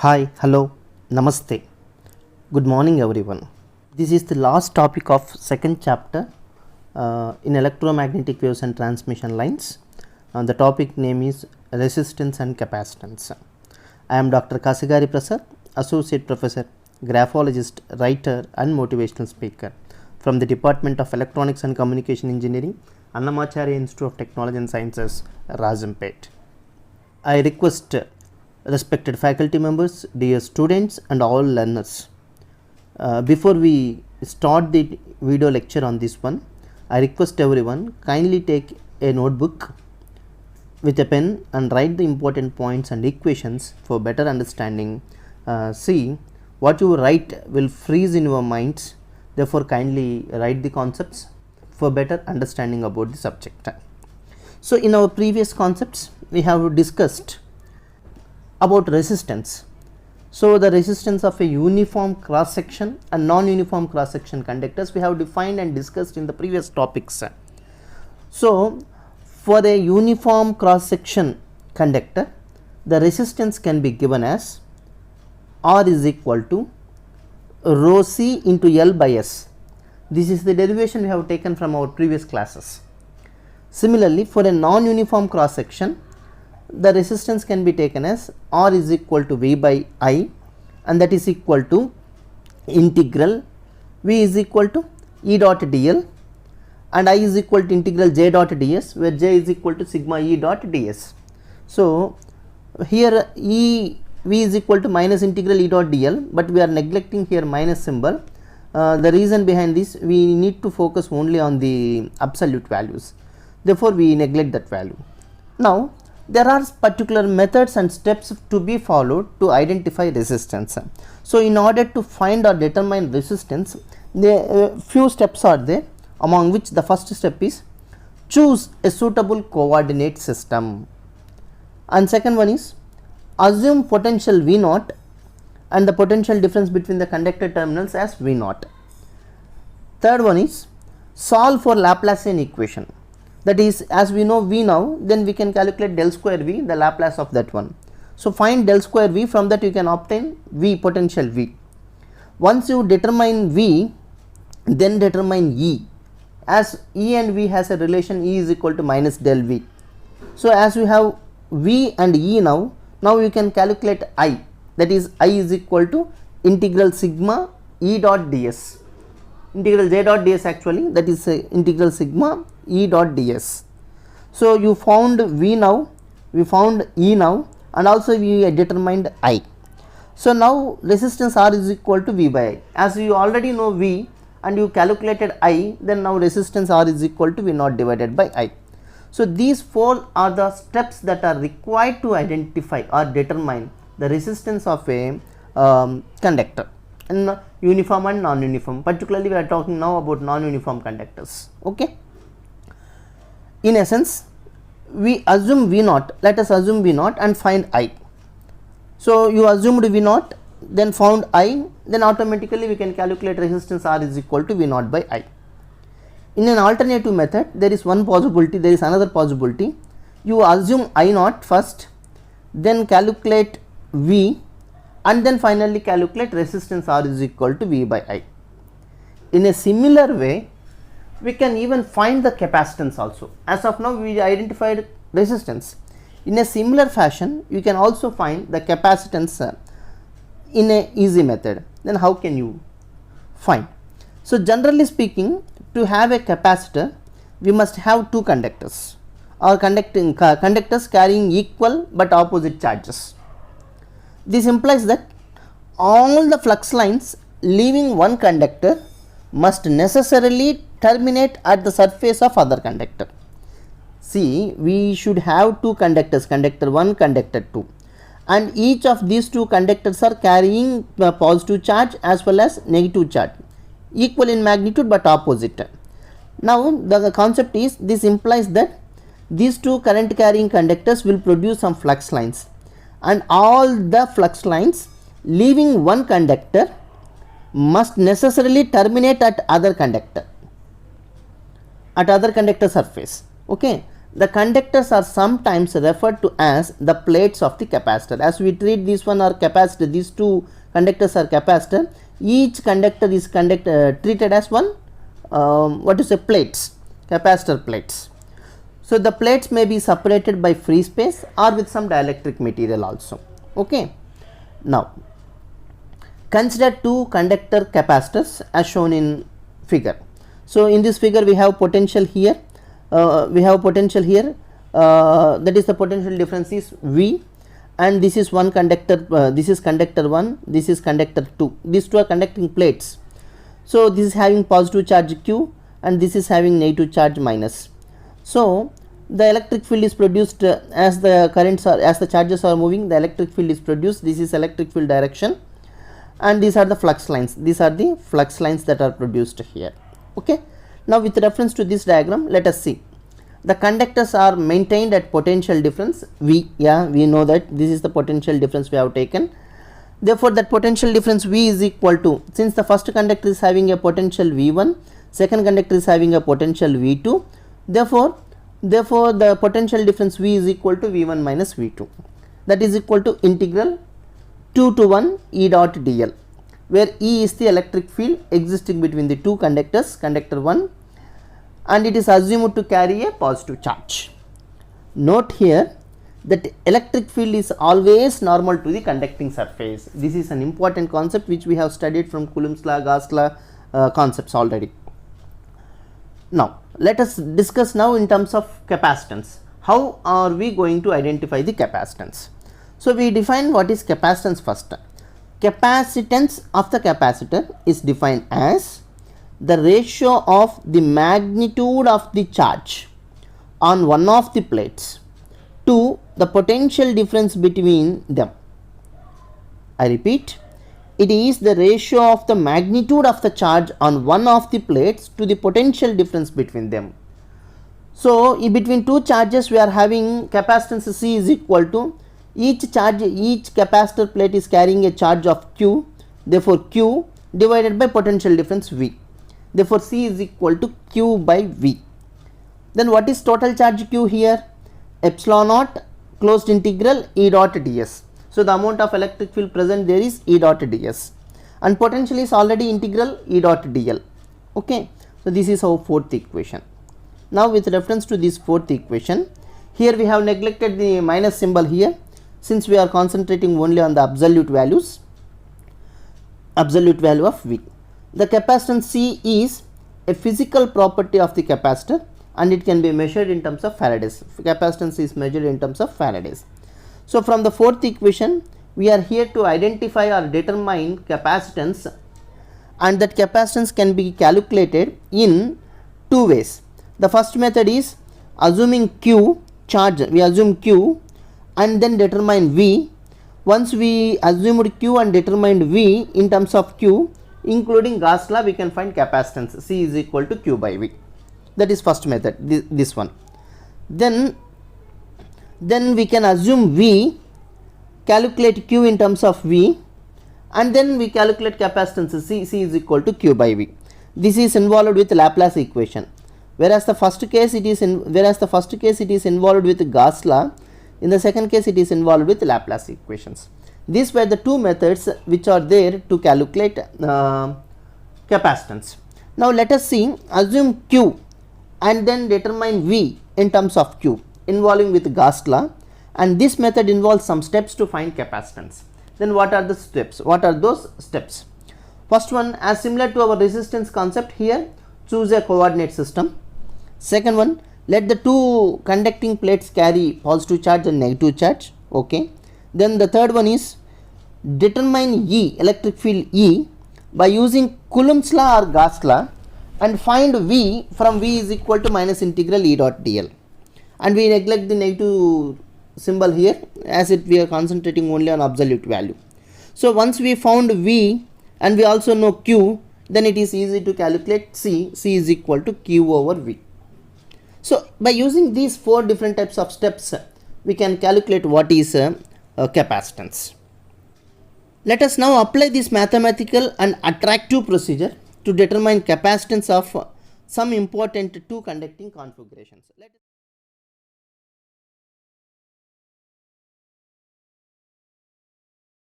Hi, hello, namaste. Good morning, everyone. This is the last topic of second chapter in electromagnetic waves and transmission lines. The topic name is resistance and capacitance. I am Dr. Kasigari Prasad, Associate Professor, Graphologist, Writer and Motivational Speaker from the Department of Electronics and Communication Engineering, Annamacharya Institute of Technology and Sciences, Rajampet. I request respected faculty members, dear students and all learners, before we start the video lecture on this one, I request everyone kindly take a notebook with a pen and write the important points and equations for better understanding. See, what you write will freeze in your minds, therefore kindly write the concepts for better understanding about the subject. So in our previous concepts we have discussed about resistance. So the resistance of a uniform cross section and non-uniform cross section conductors we have defined and discussed in the previous topics. So for a uniform cross section conductor, the resistance can be given as R is equal to rho C into L by S. This is the derivation we have taken from our previous classes. Similarly, for a non-uniform cross section, the resistance can be taken as R is equal to V by I, and that is equal to integral V is equal to E dot dl and I is equal to integral J dot ds, where J is equal to sigma E dot ds. So here V is equal to minus integral E dot dl, but we are neglecting here minus symbol. The reason behind this, we need to focus only on the absolute values, therefore we neglect that value. Now there are particular methods and steps to be followed to identify resistance. So in order to find or determine resistance, few steps are there, among which the first step is choose a suitable coordinate system, and second one is assume potential V naught and the potential difference between the conductor terminals as V naught. Third one is solve for Laplacian equation, that is, as we know V now, then we can calculate del square V, the Laplace of that one. So find del square V, from that you can obtain V, potential V. Once you determine V, then determine E, as E and V has a relation, E is equal to minus del V. So as we have V and E now you can calculate I, that is I is equal to integral sigma E dot ds, integral J dot ds actually, that is integral sigma E dot ds. So you found V now, we found E now, and also we determined I. So now resistance R is equal to V by I. As you already know V and you calculated I, then now resistance R is equal to V naught divided by I. So these four are the steps that are required to identify or determine the resistance of a conductor in uniform and non-uniform. Particularly we are talking now about non-uniform conductors. Okay. In essence, we assume V naught, let us assume V naught and find I. So you assumed V naught, then found I, then automatically we can calculate resistance R is equal to V naught by I. In an alternative method, there is one possibility, there is another possibility. You assume I naught first, then calculate V, and then finally calculate resistance R is equal to V by I. In a similar way, we can even find the capacitance also. As of now we identified resistance. In a similar fashion, you can also find the capacitance in a easy method. Then how can you find? So generally speaking, to have a capacitor, we must have two conductors or conductors carrying equal but opposite charges. This implies that all the flux lines leaving one conductor must necessarily terminate at the surface of other conductor. See, we should have two conductors, conductor 1, conductor 2, and each of these two conductors are carrying the positive charge as well as negative charge, equal in magnitude but opposite. Now the concept is, this implies that these two current carrying conductors will produce some flux lines, and all the flux lines leaving one conductor must necessarily terminate at other conductor surface. Okay, the conductors are sometimes referred to as the plates of the capacitor. As we treat this one are capacitor, these two conductors are capacitor, each conductor is treated as one plates, capacitor plates. So the plates may be separated by free space or with some dielectric material also. Okay. Now consider two conductor capacitors as shown in figure. So in this figure we have potential here, that is the potential difference is V, and this is one conductor, this is conductor 1, this is conductor 2, these two are conducting plates. So this is having positive charge Q and this is having negative charge minus. So the electric field is produced as the charges are moving, the electric field is produced. This is electric field direction, and these are the flux lines, that are produced here. Okay. Now with reference to this diagram, let us see. The conductors are maintained at potential difference V. We know that this is the potential difference we have taken. Therefore that potential difference V is equal to, since the first conductor is having a potential V1, second conductor is having a potential V2, therefore the potential difference V is equal to V1 minus V2, that is equal to integral 2 to 1 E dot dl, where E is the electric field existing between the two conductors, conductor 1, and it is assumed to carry a positive charge. Note here that electric field is always normal to the conducting surface. This is an important concept which we have studied from Coulomb's law, Gauss law concepts already. Now let us discuss now in terms of capacitance. How are we going to identify the capacitance? So we define what is capacitance first. Capacitance of the capacitor is defined as the ratio of the magnitude of the charge on one of the plates to the potential difference between them. I repeat, it is the ratio of the magnitude of the charge on one of the plates to the potential difference between them. So between two charges we are having capacitance C is equal to each capacitor plate is carrying a charge of Q, therefore Q divided by potential difference V, therefore C is equal to Q by V. Then what is total charge Q here? Epsilon naught closed integral E dot ds. So the amount of electric field present there is E dot ds, and potential is already integral E dot dl. Okay. So this is our fourth equation. Now with reference to this fourth equation, here we have neglected the minus symbol here, since we are concentrating only on the absolute value of V. The capacitance C is a physical property of the capacitor and it can be measured in terms of Faradays. Capacitance is measured in terms of Faradays. So from the fourth equation, we are here to identify or determine capacitance, and that capacitance can be calculated in two ways. The first method is assuming Q charge, we assume Q and then determine V. Once we assumed Q and determined V in terms of Q, including Gauss law, we can find capacitance C is equal to Q by V. That is first method, this one. Then we can assume V, calculate Q in terms of V, and then we calculate capacitance C is equal to Q by V. This is involved with Laplace equation, whereas the first case it is involved with Gauss law. In the second case it is involved with Laplace equations. These were the two methods which are there to calculate capacitance. Now let us see, assume Q and then determine V in terms of Q involving with Gauss law, and this method involves some steps to find capacitance. Then what are the steps? What are those steps? First one, as similar to our resistance concept here, choose a coordinate system. Second one, let the two conducting plates carry positive charge and negative charge. Okay. Then the third one is determine E, electric field E, by using Coulomb's law or Gauss law, and find V from V is equal to minus integral E dot dl. And we neglect the negative symbol here, as we are concentrating only on absolute value. So once we found V and we also know Q, then it is easy to calculate C is equal to Q over V. So by using these four different types of steps, we can calculate what is capacitance. Let us now apply this mathematical and attractive procedure to determine capacitance of some important two conducting configurations.